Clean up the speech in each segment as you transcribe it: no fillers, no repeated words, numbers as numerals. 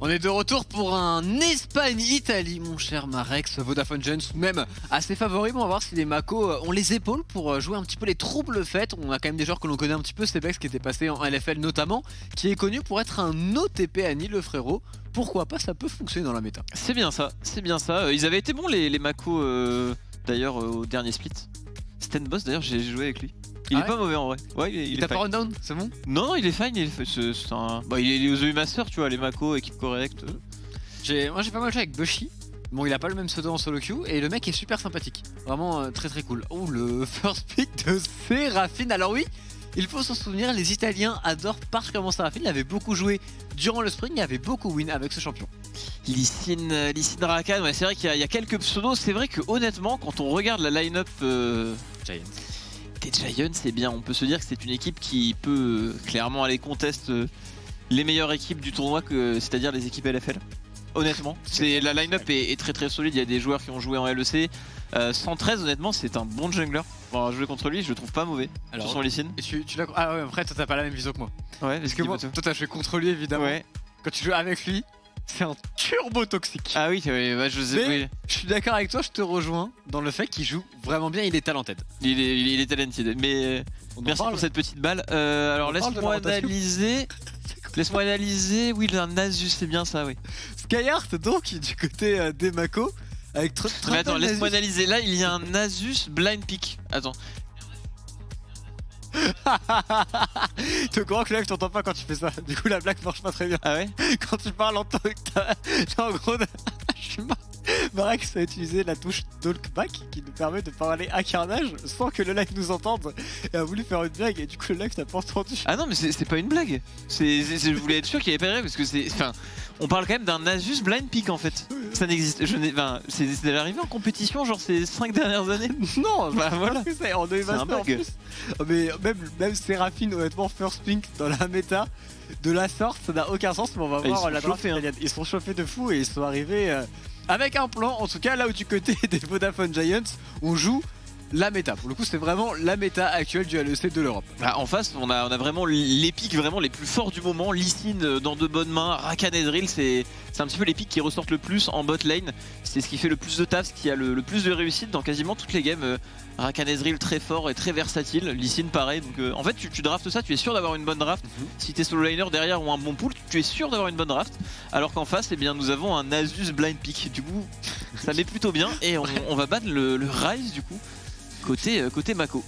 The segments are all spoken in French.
On est de retour pour un Espagne-Italie, mon cher Marex. Vodafone Giants, même assez favori. On va voir si les Mako ont les épaules pour jouer un petit peu les troubles faites. On a quand même des joueurs que l'on connaît un petit peu, Sebex qui était passé en LFL notamment, qui est connu pour être un OTP Annie, le frérot. Pourquoi pas, ça peut fonctionner dans la méta. C'est bien ça, c'est bien ça. Ils avaient été bons les Mako d'ailleurs au dernier split. Sten Boss d'ailleurs, j'ai joué avec lui. Il est pas mauvais en vrai. Ouais, il t'a est pas run down, c'est bon? Non, il est fine. Il est aux EU Master, tu vois, les Mako, équipe correcte. Moi j'ai pas mal joué avec Bushi. Bon, il a pas le même pseudo en solo queue et le mec est super sympathique. Vraiment très très cool. Oh, le first pick de Seraphine. Alors oui, il faut s'en souvenir, les Italiens adorent particulièrement Seraphine. Il avait beaucoup joué durant le spring, il avait beaucoup win avec ce champion. Lee Sin Rakan, ouais, c'est vrai qu'il y a quelques pseudos. C'est vrai que honnêtement, quand on regarde la line-up Giants des Giants, c'est bien. On peut se dire que c'est une équipe qui peut clairement aller contest les meilleures équipes du tournoi, c'est-à-dire les équipes LFL. Honnêtement, la line-up est très très solide. Il y a des joueurs qui ont joué en LEC. 113, honnêtement, c'est un bon jungler. Pour jouer contre lui, je le trouve pas mauvais. Alors, sur son Lee Sin. Ah ouais, après toi t'as pas la même vision que moi. Ouais, parce que moi, toi t'as joué contre lui évidemment. Ouais. Quand tu joues avec lui, c'est un turbo toxique. Ah oui, bah, je sais. Mais je suis d'accord avec toi, je te rejoins dans le fait qu'il joue vraiment bien, il est talented. Il est talented. Mais merci pour cette petite balle. Alors laisse-moi analyser. Laisse-moi analyser. Oui, un Nasus, c'est bien ça, oui. Skyheart donc du côté des Mako avec Mais attends, laisse-moi analyser. Là, il y a un Nasus blind pick. Attends. T'es au courant que là, je t'entends pas quand tu fais ça. Du coup, la blague marche pas très bien. Ah ouais? Quand tu parles en tant que t'as. En gros, je suis marre. Marex a utilisé la touche talkback qui nous permet de parler à Carnage sans que le live nous entende et a voulu faire une blague et du coup le live n'a pas entendu. Ah non mais c'est pas une blague. Je voulais être sûr qu'il y avait pas de rêve parce que c'est. Enfin, on parle quand même d'un Nasus blind pick en fait. Ça n'existe. C'est déjà arrivé en compétition genre ces 5 dernières années. Non, bah voilà. On est un bug. Mais même Seraphine honnêtement first pink dans la méta de la sorte ça n'a aucun sens mais on va voir la draft italienne. Ils sont chauffés de fou et ils sont arrivés avec un plan, en tout cas là où du côté des Vodafone Giants, on joue la méta. Pour le coup, c'est vraiment la méta actuelle du LEC de l'Europe. Ah, en face, on a vraiment les pics vraiment les plus forts du moment. Lee Sin dans de bonnes mains, Rakan et Drill, c'est un petit peu les pics qui ressortent le plus en bot lane. C'est ce qui fait le plus de taf, ce qui a le plus de réussite dans quasiment toutes les games. Rakan et Drill très fort et très versatile. Lee Sin pareil. Donc en fait, tu draftes ça, tu es sûr d'avoir une bonne draft. Si t'es solo laner derrière ou un bon pool, tu es sûr d'avoir une bonne draft. Alors qu'en face, eh bien, nous avons un Nasus blind pick. Du coup, ça met plutôt bien et on va battre le Rise du coup. Côté Mako.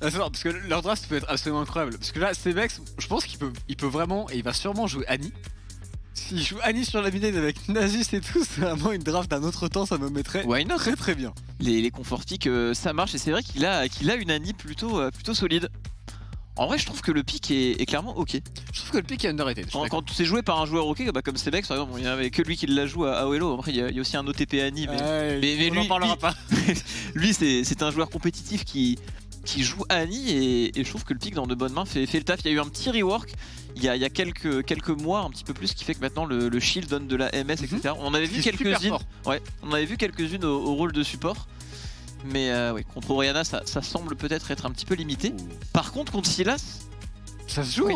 C'est marrant, parce que leur draft peut être absolument incroyable. Parce que là, Sebex, je pense qu'il peut vraiment, et il va sûrement jouer Annie. S'il joue Annie sur la mid-lane avec Nasus et tout, c'est vraiment une draft d'un autre temps, ça me mettrait très très bien. Les confort picks, ça marche, et c'est vrai qu'il a une Annie plutôt solide. En vrai, je trouve que le pick est clairement ok. Je trouve que le pick est underrated. Quand c'est joué par un joueur ok, comme Sebex par exemple, il n'y avait que lui qui la joue à OLO. Après, il y a aussi un OTP Annie, mais lui, on en parlera pas. Lui, c'est un joueur compétitif qui joue Annie, et je trouve que le pick dans de bonnes mains fait le taf. Il y a eu un petit rework il y a quelques mois, un petit peu plus, qui fait que maintenant le shield donne de la MS, etc. On avait vu quelques-unes. Ouais, on avait vu quelques-unes au rôle de support. Mais ouais, contre Orianna, ça semble peut-être être un petit peu limité. Par contre, contre Sylas, ça se joue.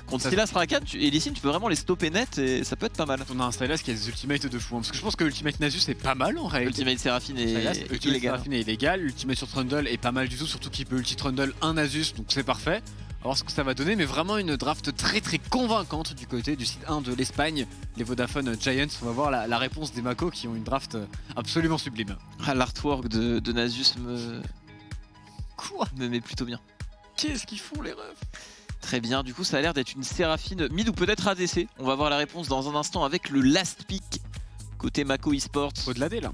Contre Sylas, Rakan et Lee Sin, tu peux vraiment les stopper net et ça peut être pas mal. On a un Sylas qui a des ultimates de fou. Parce que je pense que l'ultimate Nasus est pas mal en réalité. Ultimate Seraphine est illégal. L'ultimate sur Trundle est pas mal du tout, surtout qu'il peut ulti Trundle un Nasus, donc c'est parfait. On va voir ce que ça va donner, mais vraiment une draft très très convaincante du côté du site 1 de l'Espagne, les Vodafone Giants. On va voir la réponse des Mako qui ont une draft absolument sublime. Ah, l'artwork de Nasus me met plutôt bien. Qu'est-ce qu'ils font les refs? Très bien, du coup ça a l'air d'être une Seraphine mid ou peut-être ADC. On va voir la réponse dans un instant avec le last pick côté Mako Esports. Faut de l'AD là.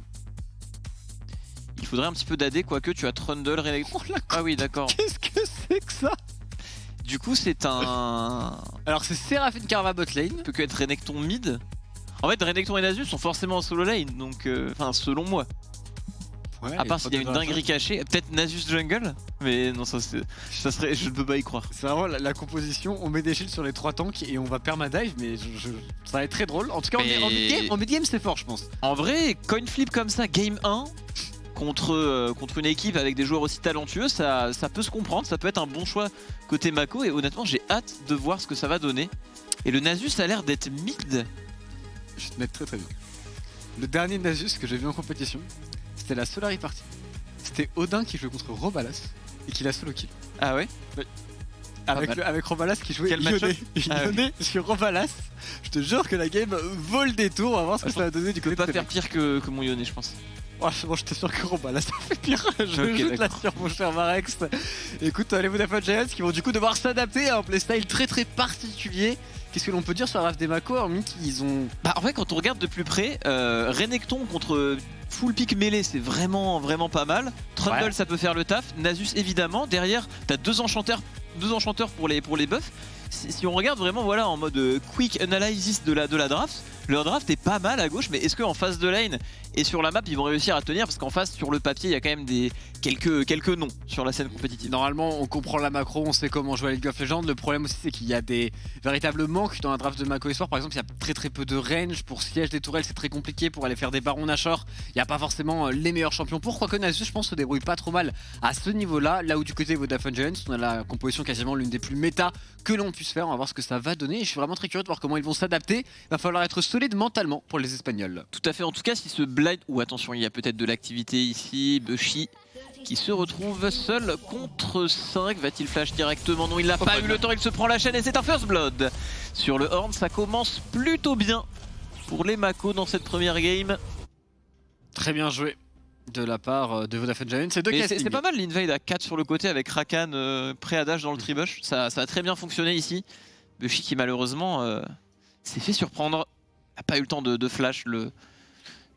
Il faudrait un petit peu d'AD, quoique tu as Trundle, Ah oui, d'accord. Qu'est-ce que c'est que ça? Du coup c'est un... Alors c'est Seraphine Carva bot lane. Peut que être Renekton mid. En fait Renekton et Nasus sont forcément en solo lane, donc enfin selon moi. Ouais, à part s'il y a une dinguerie cachée, peut-être Nasus jungle, mais non, ça serait, je ne peux pas y croire. C'est vraiment la composition, on met des shields sur les 3 tanks et on va permadive, mais ça va être très drôle. En tout cas, en mid-game c'est fort, je pense. En vrai, coin flip comme ça, game 1, contre une équipe avec des joueurs aussi talentueux, ça peut se comprendre, ça peut être un bon choix côté Mako, et honnêtement j'ai hâte de voir ce que ça va donner. Et le Nasus a l'air d'être mid. Je vais te mettre très bien. Le dernier Nasus que j'ai vu en compétition, c'était la Solari Party. C'était Odin qui jouait contre Robalas et qui l'a solo kill. Ah ouais? Avec Robalas qui jouait Quel match-up? Ioné sur Robalas. Je te jure que la game vaut le détour. On va voir ce que ça va donner du Je peux côté pas de faire pire que mon Yone, je pense. Franchement, je t'assure que Robalas ça fait pire. Je Ok, joue là-dessus, mon cher Marex. Écoute, les Vodafone Giants qui vont du coup devoir s'adapter à un playstyle très très particulier. Qu'est-ce que l'on peut dire sur la draft des Mako, hormis qu'ils ont. Bah en fait quand on regarde de plus près, Renekton contre full pick mêlée c'est vraiment pas mal. Trundle Ouais. ça peut faire le taf, Nasus évidemment, derrière t'as deux enchanteurs pour les buffs. Si on regarde vraiment voilà en mode quick analysis de la draft, leur draft est pas mal à gauche, mais est-ce qu'en face de lane et sur la map ils vont réussir à tenir? Parce qu'en face sur le papier il y a quand même quelques noms sur la scène compétitive. Normalement, on comprend la macro, on sait comment jouer à League of Legends. Le problème aussi, c'est qu'il y a des véritables manques dans la draft de Mako Esport. Par exemple, il y a très peu de range pour siège des tourelles, c'est très compliqué pour aller faire des barons Nashor. Il n'y a pas forcément les meilleurs champions. Pourquoi que Nasus, je pense, se débrouille pas trop mal à ce niveau-là. Là où du côté Vodafone Giants, on a la composition quasiment l'une des plus méta que l'on puisse faire. On va voir ce que ça va donner. Et je suis vraiment très curieux de voir comment ils vont s'adapter. Il va falloir être solide mentalement pour les Espagnols. Tout à fait, en tout cas si ce blind... Ou attention, il y a peut-être de l'activité ici, Bushi qui se retrouve seul contre 5. Va-t-il flash directement? Non, il n'a pas eu le temps, il se prend la chaîne et c'est un first blood. Sur le Horn, ça commence plutôt bien pour les Mako dans cette première game. Très bien joué de la part de Vodafone Giants. C'est pas mal l'invade à 4 sur le côté avec Rakan prêt à dash dans le tribush. Ça a très bien fonctionné ici. Bushi qui malheureusement s'est fait surprendre. N'a pas eu le temps de flash le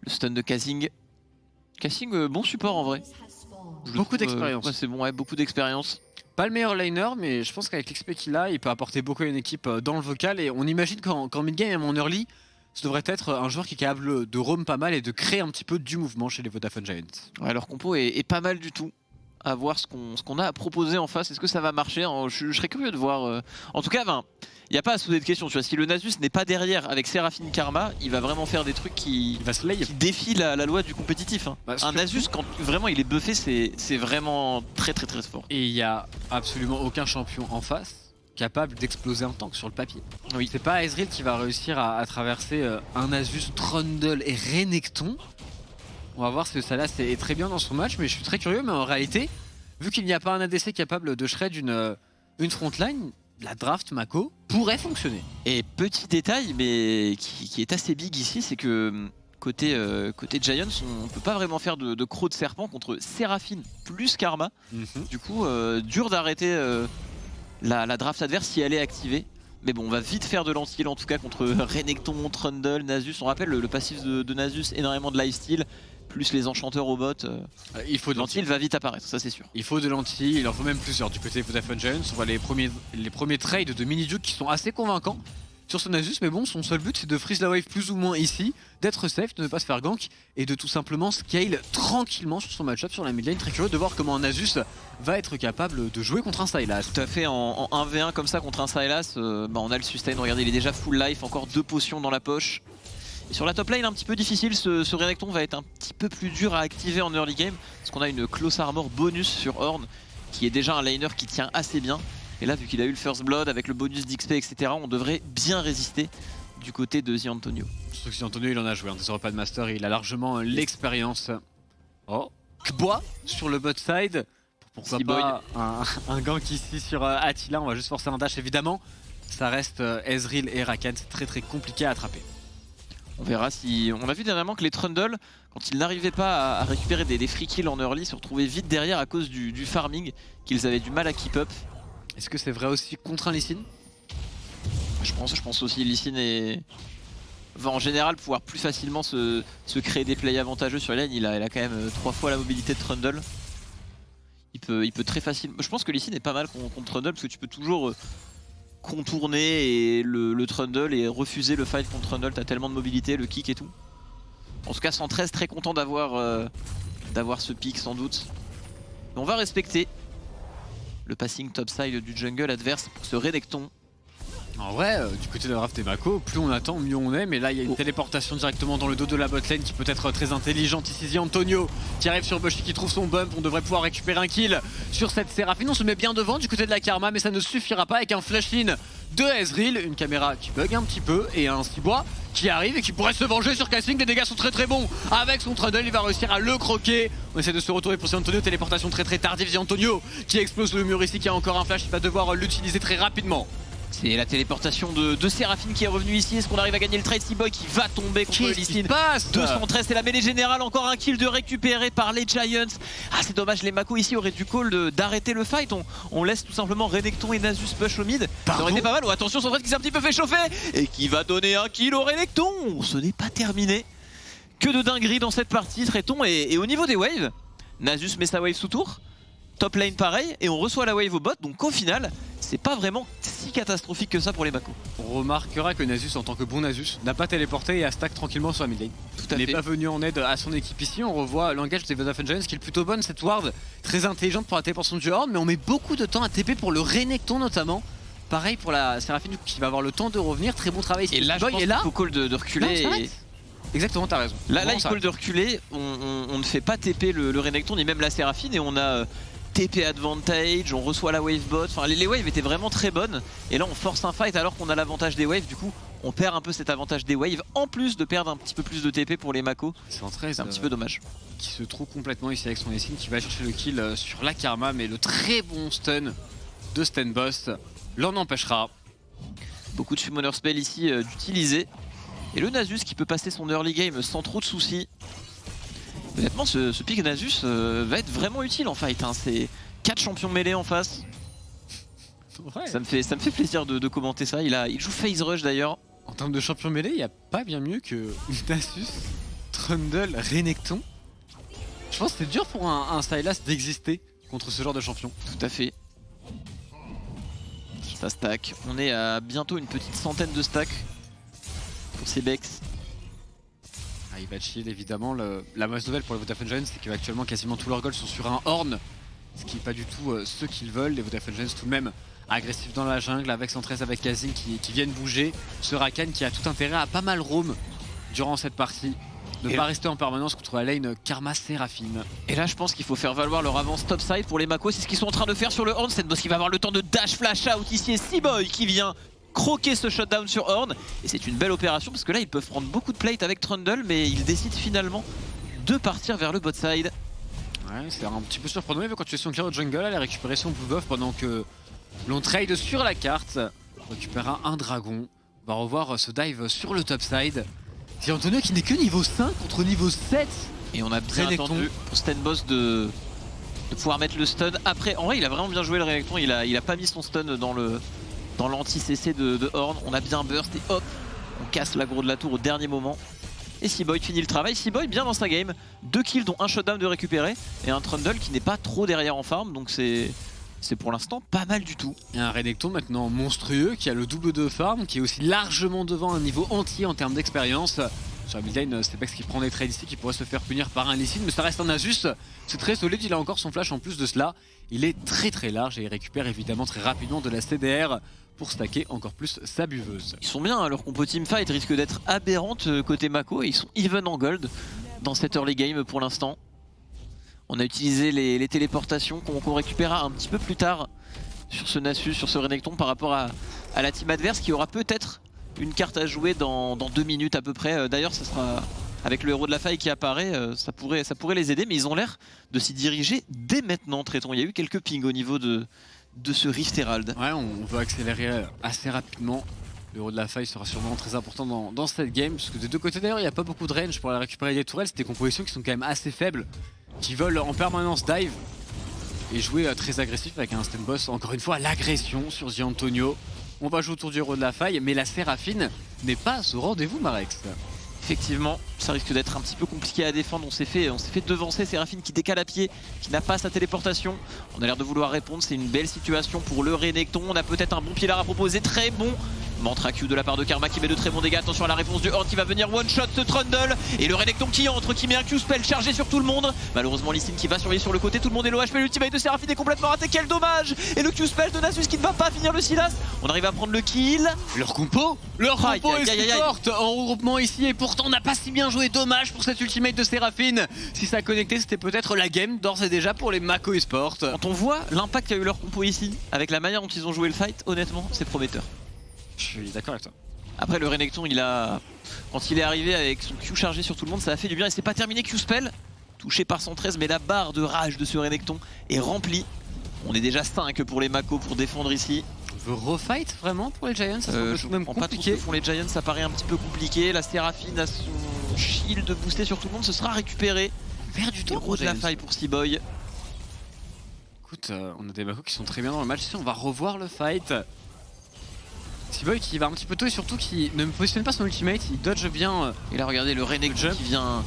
stun de Kazing. Kazing, bon support en vrai. Beaucoup d'expérience. Ouais, c'est bon, ouais, beaucoup d'expérience. Pas le meilleur laner, mais je pense qu'avec l'XP qu'il a, il peut apporter beaucoup à une équipe dans le vocal. Et on imagine qu'en mid-game et en early, ce devrait être un joueur qui est capable de roam pas mal et de créer un petit peu du mouvement chez les Vodafone Giants. Ouais, leur compo est pas mal du tout. À voir ce qu'on a à proposer en face. Est-ce que ça va marcher? Je serais curieux de voir. En tout cas, il n'y a pas à se poser de questions. Tu vois, si le Nasus n'est pas derrière avec Seraphine Karma, il va vraiment faire des trucs qui défient la loi du compétitif. Hein. Bah, un Nasus, quand vraiment il est buffé, c'est vraiment très fort. Et il n'y a absolument aucun champion en face capable d'exploser un tank sur le papier. Oui. C'est pas Ezreal qui va réussir à traverser un Nasus, Trundle et Renekton. On va voir ce que ça là c'est très bien dans son match, mais je suis très curieux. Mais en réalité, vu qu'il n'y a pas un ADC capable de shred une frontline, la draft Mako pourrait fonctionner. Et petit détail, mais qui est assez big ici, c'est que côté Giants, on peut pas vraiment faire de croc de serpent contre Seraphine plus Karma. Du coup, dur d'arrêter la draft adverse si elle est activée. Mais bon, on va vite faire de l'anti-heal en tout cas contre Renekton, Trundle, Nasus. On rappelle le passif de Nasus, énormément de lifesteal, plus les enchanteurs au bot. Il faut de l'anti-heal va vite apparaître, ça c'est sûr. Il faut de l'anti, il en faut même plusieurs du côté de Vodafone Giants. On voit les premiers trades de mini-juke qui sont assez convaincants sur ce Nasus, mais bon, son seul but c'est de freeze la wave plus ou moins ici, d'être safe, de ne pas se faire gank et de tout simplement scale tranquillement sur son match-up sur la mid lane. Très curieux de voir comment un Nasus va être capable de jouer contre un Sylas. Tout à fait, en 1v1 comme ça contre un Sylas, on a le sustain, regardez il est déjà full life, encore 2 potions dans la poche. Et sur la top lane un petit peu difficile, ce Renekton va être un petit peu plus dur à activer en early game, parce qu'on a une close armor bonus sur Horn, qui est déjà un laner qui tient assez bien. Et là vu qu'il a eu le first blood avec le bonus d'XP etc, on devrait bien résister du côté de The Antonio. Surtout que The Antonio il en a joué, on ne pas de master et il a largement l'expérience. Oh, Kboa sur le bot side. Pourquoi pas un gank ici sur Attila, on va juste forcer un dash évidemment. Ça reste Ezreal et Rakan, c'est très compliqué à attraper. On verra si... On a vu dernièrement que les Trundle, quand ils n'arrivaient pas à récupérer des free kills en early, se retrouvaient vite derrière à cause du farming, qu'ils avaient du mal à keep up. Est-ce que c'est vrai aussi contre un Lee Sin? Je pense aussi Lee Sin va en général pouvoir plus facilement se créer des plays avantageux sur lane. Il a quand même 3 fois la mobilité de Trundle. Il peut très facilement... Je pense que Lee Sin est pas mal contre Trundle parce que tu peux toujours contourner le Trundle et refuser le fight contre Trundle. T'as tellement de mobilité, le kick et tout. En tout cas 113 très content d'avoir ce pick sans doute. Mais on va respecter le passing topside du jungle adverse pour ce Renekton. En vrai, du côté de la draft des Mako, plus on attend, mieux on est. Mais là, il y a une téléportation directement dans le dos de la botlane qui peut être très intelligente. Ici, The Antonio qui arrive sur Bushi, qui trouve son bump. On devrait pouvoir récupérer un kill sur cette Seraphine. On se met bien devant du côté de la Karma, mais ça ne suffira pas avec un flash in de Ezreal, une caméra qui bug un petit peu et un Cibois qui arrive et qui pourrait se venger sur Cassing. Les dégâts sont très bons avec son Trundle, il va réussir à le croquer. On essaie de se retourner pour Antonio, téléportation très tardive. C'est Antonio qui explose le mur ici, qui a encore un flash, il va devoir l'utiliser très rapidement. C'est la téléportation de Seraphine qui est revenue ici. Est-ce qu'on arrive à gagner le trade? Seaboy qui va tomber contre Lysine. 213, c'est la mêlée générale. Encore un kill de récupéré par les Giants. Ah, c'est dommage, les Mako ici auraient dû call d'arrêter le fight. On laisse tout simplement Renekton et Nasus push au mid. Ça aurait été pas mal. Oh, attention, son frère qui s'est un petit peu fait chauffer et qui va donner un kill au Renekton. Ce n'est pas terminé. Que de dinguerie dans cette partie, Tréton. Et au niveau des waves, Nasus met sa wave sous tour. Top lane pareil, et on reçoit la wave au bot. Donc au final, c'est pas vraiment si catastrophique que ça pour les Mako. On remarquera que Nasus, en tant que bon Nasus, n'a pas téléporté et a stack tranquillement sur la mid lane. Tout à fait. Il n'est pas venu en aide à son équipe ici. On revoit l'engage des Vodafone Giants qui est plutôt bonne, cette ward très intelligente pour la téléportation du Horde, mais on met beaucoup de temps à TP pour le Renekton notamment. Pareil pour la Seraphine qui va avoir le temps de revenir. Très bon travail ici. Et là, je pense qu'il faut call de reculer. Non, exactement, t'as raison. Là, il call de reculer. On ne fait pas TP le Renekton ni même la Seraphine, et on a TP advantage, on reçoit la wave bot. Enfin, les waves étaient vraiment très bonnes. Et là, on force un fight alors qu'on a l'avantage des waves. Du coup, on perd un peu cet avantage des waves, en plus de perdre un petit peu plus de TP pour les Mako. C'est un petit peu dommage. Qui se trouve complètement ici avec son Essine, qui va chercher le kill sur la Karma, mais le très bon stun de Stun Boss l'en empêchera. Beaucoup de Summoner Spell ici d'utiliser. Et le Nasus qui peut passer son early game sans trop de soucis. Honnêtement, ce pick Nasus va être vraiment utile en fight. Hein. C'est 4 champions mêlés en face. Ouais. Ça me fait plaisir de commenter ça. Il joue Phase Rush d'ailleurs. En termes de champion mêlé, il n'y a pas bien mieux que Nasus, Trundle, Renekton. Je pense que c'est dur pour un Sylas d'exister contre ce genre de champion. Tout à fait. Ça stack. On est à bientôt une petite centaine de stacks pour ces Bex. Ah, il va chill évidemment. La mauvaise nouvelle pour les Vodafone Giants, c'est qu'actuellement quasiment tous leurs goals sont sur un Horn, ce qui n'est pas du tout ce qu'ils veulent. Les Vodafone Giants tout de même agressifs dans la jungle avec 113 avec Kazing qui viennent bouger. Ce Rakan qui a tout intérêt à pas mal roam durant cette partie. Ne pas rester en permanence contre la lane Karma Seraphine. Et là je pense qu'il faut faire valoir leur avance topside pour les Mako. C'est ce qu'ils sont en train de faire sur le Horn. C'est parce qu'il va avoir le temps de dash flash out ici. Et Seaboy qui vient croquer ce shutdown sur Horn. Et c'est une belle opération parce que là ils peuvent prendre beaucoup de plate avec Trundle, mais ils décident finalement de partir vers le bot side. Ouais, c'est un petit peu surprenant, mais quand tu es son clear au jungle, elle a récupéré son blue buff pendant que l'on trade sur la carte. On récupérera un dragon. On va revoir ce dive sur le top side. C'est Antonio qui n'est que niveau 5 contre niveau 7. Et on a bien attendu pour Stun Boss de pouvoir mettre le stun. Après, en vrai, il a vraiment bien joué le Renekton. Il a pas mis son stun dans l'anti-CC de Horn. On a bien burst et hop, on casse l'aggro de la tour au dernier moment. Et Seaboy finit le travail. Seaboy bien dans sa game. 2 kills dont un shutdown de récupérer. Et un Trundle qui n'est pas trop derrière en farm. Donc c'est pour l'instant pas mal du tout. Et un Renekton maintenant monstrueux qui a le double de farm, qui est aussi largement devant un niveau entier en termes d'expérience. Sur la mid lane, c'est Bex qui prend des trades ici, qui pourrait se faire punir par un Lysine, mais ça reste un Nasus. C'est très solide, il a encore son flash en plus de cela. Il est très large et il récupère évidemment très rapidement de la CDR pour stacker encore plus sa buveuse. Ils sont bien, hein, leur compo teamfight risque d'être aberrante côté Mako et ils sont even en gold dans cette early game pour l'instant. On a utilisé les téléportations qu'on récupérera un petit peu plus tard sur ce Nasus, sur ce Renekton par rapport à la team adverse qui aura peut-être une carte à jouer dans 2 minutes à peu près. D'ailleurs, ça sera avec le héros de la faille qui apparaît, ça pourrait les aider, mais ils ont l'air de s'y diriger dès maintenant, Tréton. Il y a eu quelques pings au niveau de ce Rift Herald. Ouais, on veut accélérer assez rapidement. Le héros de la faille sera sûrement très important dans cette game, parce que des deux côtés d'ailleurs, il n'y a pas beaucoup de range pour aller récupérer des tourelles. C'est des compositions qui sont quand même assez faibles, qui veulent en permanence dive et jouer très agressif avec un stun boss. Encore une fois, l'agression sur The Antonio. On va jouer autour du héros de la faille, mais la Séraphine n'est pas au rendez-vous, Marex. Effectivement, ça risque d'être un petit peu compliqué à défendre. On s'est fait devancer. Séraphine qui décale à pied, qui n'a pas sa téléportation. On a l'air de vouloir répondre. C'est une belle situation pour le Renekton. On a peut-être un bon pilar à proposer. Très bon mantra Q de la part de Karma qui met de très bons dégâts. Attention à la réponse du Horn qui va venir one shot ce Trundle. Et le Renekton qui entre, qui met un Q-spell chargé sur tout le monde. Malheureusement Lysine qui va surveiller sur le côté. Tout le monde est low HP. L'ultimate de Séraphine est complètement raté. Quel dommage. Et le Q-spell de Nasus qui ne va pas finir le Sylas. On arrive à prendre le kill. Leur compo est si forte en regroupement ici. Et pourtant on n'a pas si bien joué. Dommage pour cette ultimate de Séraphine. Si ça connectait, c'était peut-être la game d'ores et déjà pour les Mako eSport. Quand on voit l'impact qu'a eu leur compo ici, avec la manière dont ils ont joué le fight, honnêtement c'est prometteur. Je suis d'accord avec toi. Après le Renekton, quand il est arrivé avec son Q chargé sur tout le monde, ça a fait du bien et c'est pas terminé. Q-spell, touché par 113, mais la barre de rage de ce Renekton est remplie. On est déjà 5 pour les Mako pour défendre ici. On veut refight vraiment pour les Giants? Ça Je même comprends pas trop ce compliqué. que font les Giants, ça paraît un petit peu compliqué. La Séraphine a son shield boosté sur tout le monde, ce sera récupéré. Perd du temps. Héros de la faille pour Seaboy. Écoute, on a des Mako qui sont très bien dans le match. Ici, on va revoir le fight. Seaboy qui va un petit peu tôt et surtout qui ne positionne pas son ultimate, il dodge bien. Et là regardez le Renekton qui vient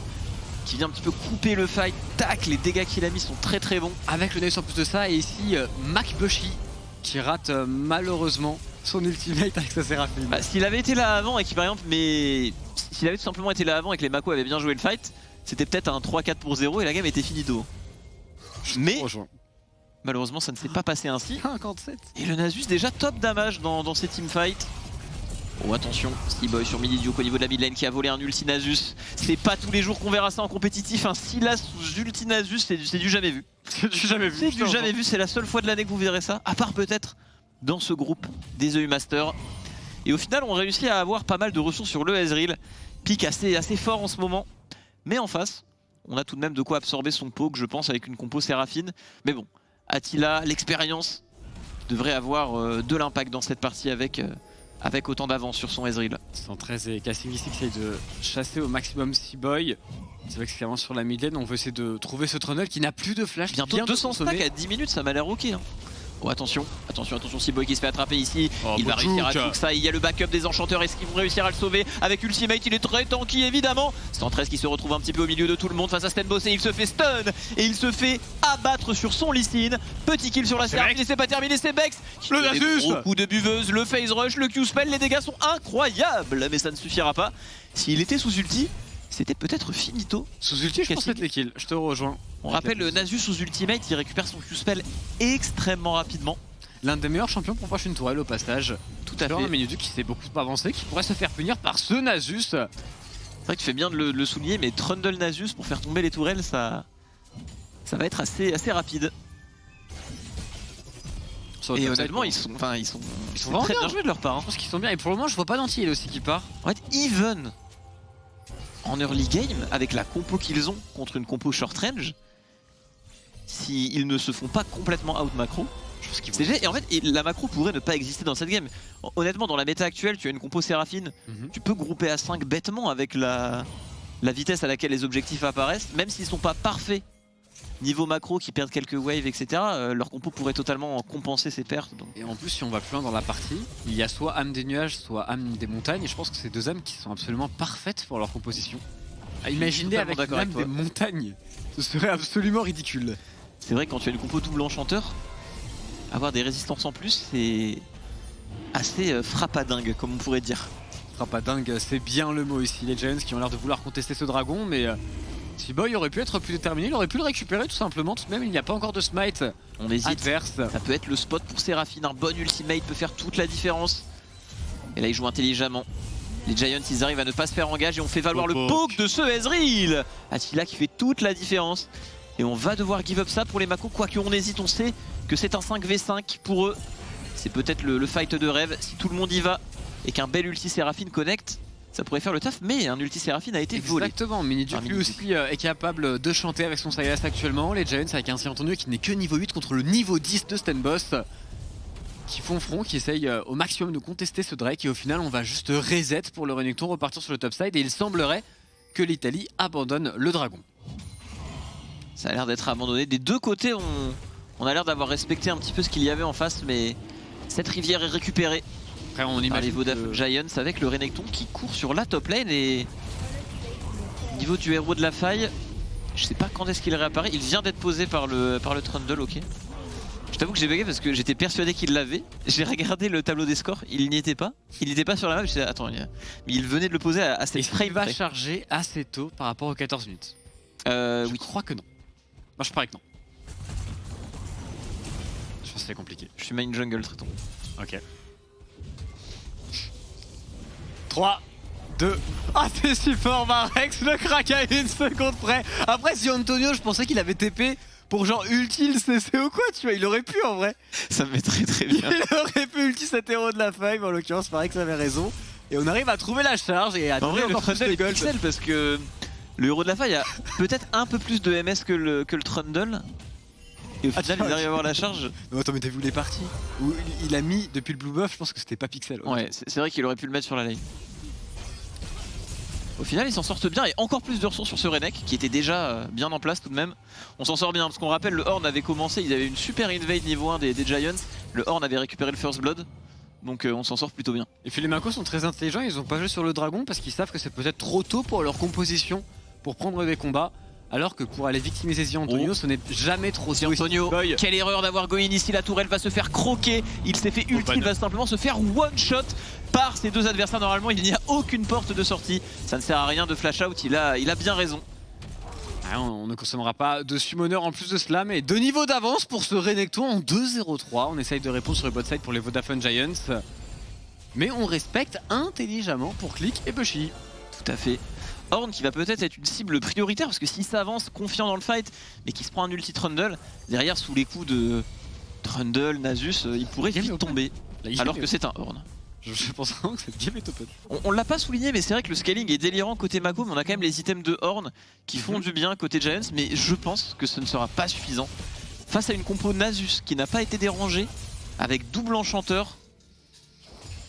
un petit peu couper le fight. Tac, les dégâts qu'il a mis sont très très bons. Avec le Neus en plus de ça, et ici Macbushi qui rate malheureusement son ultimate avec sa Séraphine. Bah, s'il avait été là avant et qu'il par exemple, mais s'il avait tout simplement été là avant et que les Mako avaient bien joué le fight, c'était peut-être un 3-4 pour 0 et la game était finito. Mais malheureusement ça ne s'est pas passé ainsi. 57. Et le Nasus déjà top damage dans ces teamfights. Oh attention, Seaboy sur midi Duke au niveau de la mid lane qui a volé un ulti Nasus. C'est pas tous les jours qu'on verra ça en compétitif. Un Sylas sous ulti Nasus, c'est du jamais vu. C'est du jamais vu. C'est du jamais vu, c'est la seule fois de l'année que vous verrez ça. À part peut-être dans ce groupe des EU Masters. Et au final on réussit à avoir pas mal de ressources sur le Ezreal. Pique assez fort en ce moment. Mais en face, on a tout de même de quoi absorber son poke je pense avec une compo Séraphine. Mais bon, Attila, l'expérience devrait avoir de l'impact dans cette partie avec autant d'avance sur son Ezreal. 113 et Casting ici qui essaye de chasser au maximum Seaboy. C'est vrai que c'est vraiment sur la mid lane, on veut essayer de trouver ce Trundle qui n'a plus de flash. Bientôt 200 stacks à 10 minutes, ça m'a l'air ok. Hein. Oh attention, Seaboy qui se fait attraper ici. Il va réussir à tout ça. Il y a le backup des enchanteurs. Est-ce qu'ils vont réussir à le sauver avec Ultimate? Il est très tanky évidemment. 113 qui se retrouve un petit peu au milieu de tout le monde face à Stenboss et il se fait stun et il se fait abattre sur son Lee Sin. Petit kill sur la Séraphine et c'est pas terminé, c'est Bex. Le Nasus. Gros coup de buveuse, le phase rush, le Q-spell, les dégâts sont incroyables. Mais ça ne suffira pas. S'il était sous ulti, c'était peut-être finito. Sous ulti, je pense que c'est les kills. Je te rejoins. On rappelle le Nasus sous ultimate, il récupère son Q-spell extrêmement rapidement. L'un des meilleurs champions pour prochaine tourelle au passage. Tout à fait. Un Minidu qui s'est beaucoup avancé, qui pourrait se faire punir par ce Nasus. C'est vrai que tu fais bien de le souligner, mais Trundle Nasus pour faire tomber les tourelles, ça va être assez rapide. Et honnêtement, ils sont vraiment très bien bien joués de leur part. Hein. Je pense qu'ils sont bien. Et pour le moment, je vois pas d'anti aussi qui part. En fait, even en early game, avec la compo qu'ils ont contre une compo short range, s'ils ne se font pas complètement out macro, et en fait, la macro pourrait ne pas exister dans cette game. Honnêtement, dans la méta actuelle, tu as une compo Séraphine, tu peux grouper à 5 bêtement avec la vitesse à laquelle les objectifs apparaissent, même s'ils sont pas parfaits. Niveau macro qui perdent quelques waves, etc., leur compo pourrait totalement compenser ces pertes. Donc. Et en plus, si on va plus loin dans la partie, il y a soit âme des nuages, soit âme des montagnes. Et je pense que c'est deux âmes qui sont absolument parfaites pour leur composition. Imaginez avec l'âme des montagnes, ce serait absolument ridicule. C'est vrai que quand tu as une compo double enchanteur, avoir des résistances en plus, c'est assez frappadingue, comme on pourrait dire. Frappadingue, c'est bien le mot ici. Les Giants qui ont l'air de vouloir contester ce dragon, mais Seaboy aurait pu être plus déterminé, il aurait pu le récupérer tout simplement. Tout de même, il n'y a pas encore de smite. On hésite. Adverse. Ça peut être le spot pour Séraphine. Un bon ultimate peut faire toute la différence. Et là, il joue intelligemment. Les Giants, ils arrivent à ne pas se faire engager et on fait valoir le poke de ce Ezreal. Attila qui fait toute la différence. Et on va devoir give up ça pour les Mako. Quoique on hésite, on sait que c'est un 5v5 pour eux. C'est peut-être le fight de rêve. Si tout le monde y va et qu'un bel ulti Séraphine connecte, ça pourrait faire le taf, mais un ulti Séraphine a été volé. Exactement, Miniduke lui aussi est capable de chanter avec son Sylas actuellement. Les Giants avec un Saint Antonio qui n'est que niveau 8 contre le niveau 10 de Stenboss. Qui font front, qui essayent au maximum de contester ce Drake. Et au final, on va juste reset pour le Renekton, repartir sur le topside. Et il semblerait que l'Italie abandonne le dragon. Ça a l'air d'être abandonné. Des deux côtés, on a l'air d'avoir respecté un petit peu ce qu'il y avait en face, mais cette rivière est récupérée. Après, on imagine les Vodafone Giants avec le Renekton qui court sur la top lane. Et au niveau du héros de la faille, je sais pas quand est-ce qu'il réapparaît. Il vient d'être posé par le Trundle, ok. Je t'avoue que j'ai bugué parce que j'étais persuadé qu'il l'avait. J'ai regardé le tableau des scores, il n'y était pas. Il n'était pas sur la map, je disais attends, mais il venait de le poser à cette frame. Il va charger assez tôt par rapport aux 14 minutes. Oui. Je crois que non. Moi je parie que non. Je pense que c'est compliqué. Je suis main jungle, traitons. Ok. 3, 2. Ah, c'est si fort, Marex, le crack à une seconde près. Après, si Antonio, je pensais qu'il avait TP pour genre ulti le CC ou quoi, tu vois, il aurait pu en vrai. Ça me met très bien. Il aurait pu ulti cet héros de la faille, mais en l'occurrence, pareil que ça avait raison. Et on arrive à trouver la charge et à En vrai, donner le encore plus Trundle de est gold. pixel parce que le héros de la faille a peut-être un peu plus de MS que le Trundle. Et au final, il arrive à avoir la charge. Non, attends, mais t'as vu les parties où il a mis depuis le blue buff, je pense que c'était pas pixel. Ouais, c'est vrai qu'il aurait pu le mettre sur la lane. Au final, ils s'en sortent bien et encore plus de ressources sur ce Renek qui était déjà bien en place tout de même. On s'en sort bien parce qu'on rappelle, le Horn avait commencé, ils avaient une super invade niveau 1 des Giants. Le Horn avait récupéré le First Blood. Donc on s'en sort plutôt bien. Et puis les Mako sont très intelligents, ils ont pas joué sur le dragon parce qu'ils savent que c'est peut-être trop tôt pour leur composition pour prendre des combats. Alors que pour aller victimiser Zion Antonio, ce n'est jamais trop tôt. Antonio, quelle erreur d'avoir go in ici, la tourelle va se faire croquer. Il s'est fait ulti, il va simplement se faire one shot par ses deux adversaires. Normalement, il n'y a aucune porte de sortie. Ça ne sert à rien de flash out, il a bien raison. Ah, on ne consommera pas de summoner en plus de cela, mais 2 niveaux d'avance pour ce Renekton en 2-0-3. On essaye de répondre sur le bot side pour les Vodafone Giants. Mais on respecte intelligemment pour Click et Bushi. Tout à fait. Horn qui va peut-être être une cible prioritaire parce que s'il s'avance confiant dans le fight mais qui se prend un ulti Trundle, derrière sous les coups de Trundle, Nasus, il pourrait vite tomber alors que c'est un Horn. Je pense vraiment que cette game est open. On l'a pas souligné mais c'est vrai que le scaling est délirant côté Mako, mais on a quand même les items de Horn qui font du bien côté Giants, mais je pense que ce ne sera pas suffisant. Face à une compo Nasus qui n'a pas été dérangée, avec double enchanteur.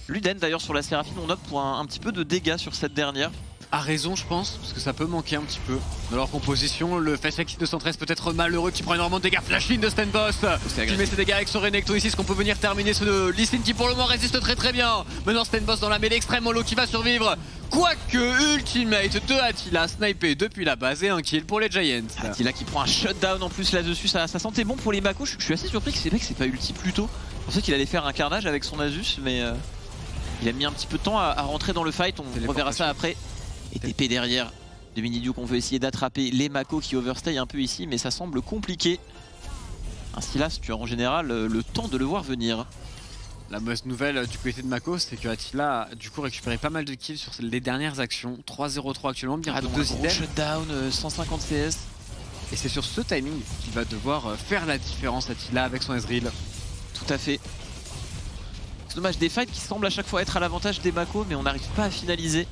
Luden d'ailleurs sur la Séraphine, on opte pour un petit peu de dégâts sur cette dernière. A raison je pense, parce que ça peut manquer un petit peu dans leur composition. Le Fastback 213 peut être malheureux, qui prend énormément de dégâts. Flash in de Stenboss qui met ses dégâts avec son Renekton ici. Est-ce qu'on peut venir terminer ce Lee Sin qui pour le moment résiste très bien. Maintenant Stenboss dans la mêlée, extrêmement low qui va survivre. Quoique ultimate de Attila, snipé depuis la base et un kill pour les Giants. Attila qui prend un shutdown en plus là-dessus, ça sentait bon pour les Mako. Je suis assez surpris que c'est pas ulti plus tôt. Je pensais qu'il allait faire un carnage avec son Asus, mais il a mis un petit peu de temps à rentrer dans le fight, on reverra ça après. Et TP derrière de Miniduke, on veut essayer d'attraper les Mako qui overstay un peu ici, mais ça semble compliqué. Un Silas, tu as en général le temps de le voir venir. La mauvaise nouvelle du côté de Mako, c'est que Attila a du coup récupéré pas mal de kills sur les dernières actions. 3-0-3 actuellement, bien 2 items. Shutdown, 150 CS. Et c'est sur ce timing qu'il va devoir faire la différence Attila avec son Ezreal. Tout à fait. C'est dommage, des fights qui semblent à chaque fois être à l'avantage des Mako, mais on n'arrive pas à finaliser.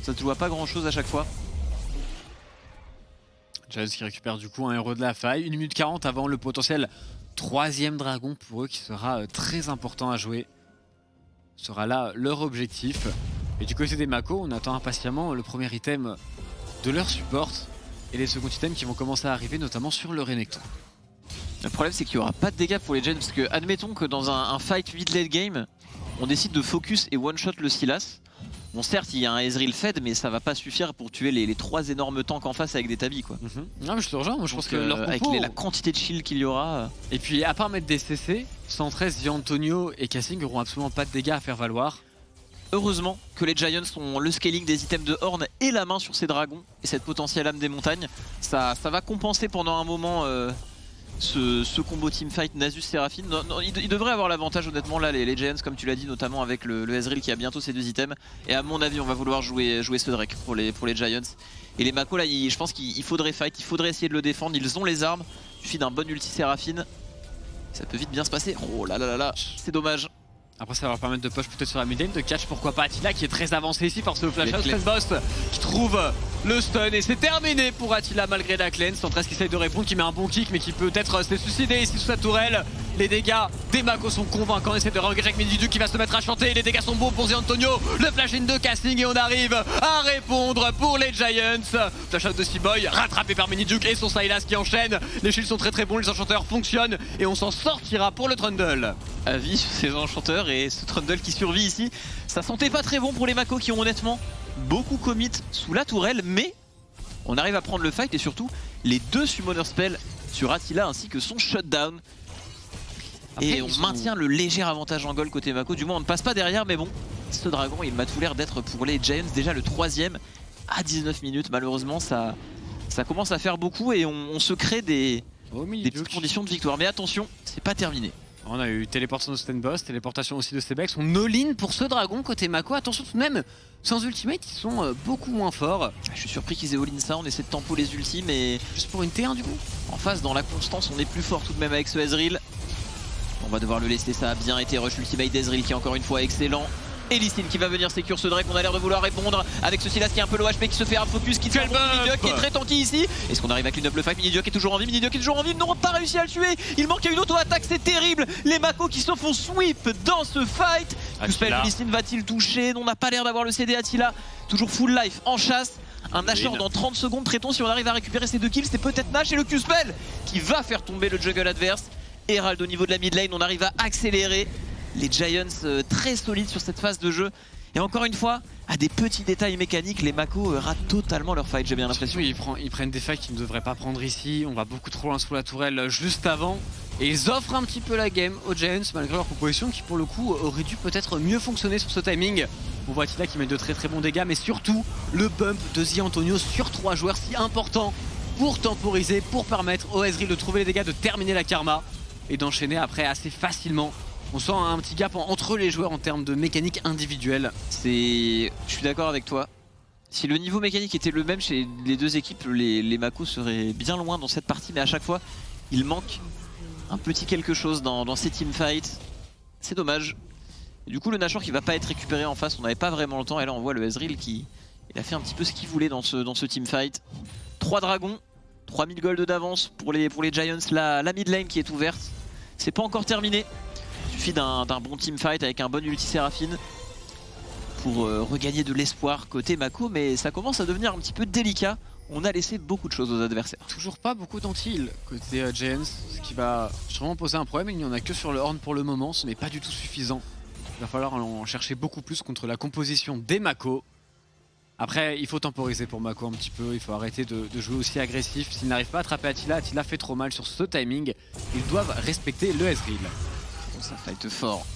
Ça ne joue pas grand chose à chaque fois. Giants qui récupère du coup un héros de la faille. 1 minute 40 avant le potentiel 3e dragon pour eux qui sera très important à jouer. Ce sera là leur objectif. Et du côté des Mako, on attend impatiemment le premier item de leur support. Et les seconds items qui vont commencer à arriver notamment sur le Renekton. Le problème c'est qu'il n'y aura pas de dégâts pour les Giants parce que admettons que dans un fight mid-late game, on décide de focus et one-shot le Silas. Bon certes il y a un Ezreal fed mais ça va pas suffire pour tuer les 3 énormes tanks en face avec des tabis quoi. Non mais je te rejoins, moi je pense que leur compo, avec la quantité de shield qu'il y aura. Et puis à part mettre des CC, 113, Zion Antonio et Cassing auront absolument pas de dégâts à faire valoir. Heureusement que les Giants ont le scaling des items de Horn et la main sur ces dragons et cette potentielle âme des montagnes. Ça va compenser pendant un moment ce combo teamfight Nasus Séraphine. Il devrait avoir l'avantage honnêtement là les Giants comme tu l'as dit, notamment avec le Ezreal qui a bientôt ses 2 items. Et à mon avis on va vouloir jouer ce Drake pour les Giants. Et les Mako là je pense qu'il faudrait fight, il faudrait essayer de le défendre, ils ont les armes. Il suffit d'un bon ulti Séraphine. Ça peut vite bien se passer. Oh là là là là, c'est dommage. Après ça va leur permettre de push peut-être sur la mid lane, de catch pourquoi pas Attila qui est très avancé ici par ce flash out. Boss qui trouve le stun et c'est terminé pour Attila malgré la cleanse. 113 qui essaye de répondre, qui met un bon kick mais qui peut-être se suicider ici sous sa tourelle. Les dégâts des Mako sont convaincants, on essaie de re-engager avec Miniduke qui va se mettre à chanter. Les dégâts sont bons pour Zion Antonio, le flash in de Casting et on arrive à répondre pour les Giants. Flash out de Seaboy rattrapé par Miniduke et son Sylas qui enchaîne. Les shields sont très bons, les enchanteurs fonctionnent et on s'en sortira pour le Trundle. Avis sur ces enchanteurs et ce Trundle qui survit ici. Ça sentait pas très bon pour les Mako qui ont honnêtement beaucoup commit sous la tourelle, mais on arrive à prendre le fight et surtout les 2 summoner spells sur Attila ainsi que son shutdown. Après, et on maintient le léger avantage en gold côté Mako, du moins on ne passe pas derrière, mais bon, ce dragon il m'a tout l'air d'être pour les Giants déjà le 3e à 19 minutes. Malheureusement ça commence à faire beaucoup et on se crée des petites conditions de victoire, mais attention, c'est pas terminé. On a eu téléportation de Stenboss, téléportation aussi de Sebex. On all-in pour ce dragon côté Mako. Attention tout de même, sans ultimate, ils sont beaucoup moins forts. Je suis surpris qu'ils aient all-in ça, on essaie de tempo les ultis, mais Juste pour une T1 du coup. en face, dans la constance, on est plus fort tout de même avec ce Ezreal. On va devoir le laisser, ça a bien été rush ultimate d'Ezreal qui est encore une fois excellent. Et Lee Sin qui va venir sécure ce Drake, on a l'air de vouloir répondre avec ce Sylas qui est un peu low HP qui se fait hard focus, qui tient bon Miniduck qui est très tanky ici. Est-ce qu'on arrive à clean up le fight? Miniduck est toujours en vie, Miniduck est toujours en vie, ils n'auront pas réussi à le tuer. Il manque une auto-attaque, c'est terrible. Les Mako qui se font sweep dans ce fight. Spell de Lee Sin va-t-il toucher? On n'a pas l'air d'avoir le CD Attila, toujours full life en chasse. Un Nashor dans 30 secondes, traitons si on arrive à récupérer ces 2 kills, c'est peut-être Nash et le Q-Spell qui va faire tomber le jungle adverse. Herald au niveau de la mid lane, on arrive à accélérer. Les Giants très solides sur cette phase de jeu. Et encore une fois, à des petits détails mécaniques, les Mako ratent totalement leur fight, j'ai bien l'impression. Oui, ils prennent des fights qu'ils ne devraient pas prendre ici. On va beaucoup trop loin sous la tourelle juste avant. Et ils offrent un petit peu la game aux Giants malgré leur proposition qui pour le coup aurait dû peut-être mieux fonctionner sur ce timing. On voit Attila qui met de très bons dégâts, mais surtout le bump de Zi Antonio sur 3 joueurs si important pour temporiser, pour permettre au Ezreal de trouver les dégâts, de terminer la karma et d'enchaîner après assez facilement. On sent un petit gap entre les joueurs en termes de mécanique individuelle. Je suis d'accord avec toi. Si le niveau mécanique était le même chez les deux équipes, les Mako seraient bien loin dans cette partie, mais à chaque fois, il manque un petit quelque chose dans ces teamfights. C'est dommage. Et du coup, le Nashor qui va pas être récupéré en face, on n'avait pas vraiment le temps. Et là, on voit le Ezreal qui il a fait un petit peu ce qu'il voulait dans ce teamfight. 3 dragons, 3000 gold d'avance pour les Giants. La mid lane qui est ouverte. C'est pas encore terminé. Il suffit d'un bon teamfight avec un bon ulti Séraphine pour regagner de l'espoir côté Mako, mais ça commence à devenir un petit peu délicat. On a laissé beaucoup de choses aux adversaires. Toujours pas beaucoup d'anti-heal côté Giants, ce qui va sûrement poser un problème. Il n'y en a que sur le Horn pour le moment, ce n'est pas du tout suffisant. Il va falloir en chercher beaucoup plus contre la composition des Mako. Après, il faut temporiser pour Mako un petit peu, il faut arrêter de jouer aussi agressif. S'ils n'arrivent pas à attraper Attila, Attila fait trop mal sur ce timing. Ils doivent respecter le Ezreal. Ça fight fort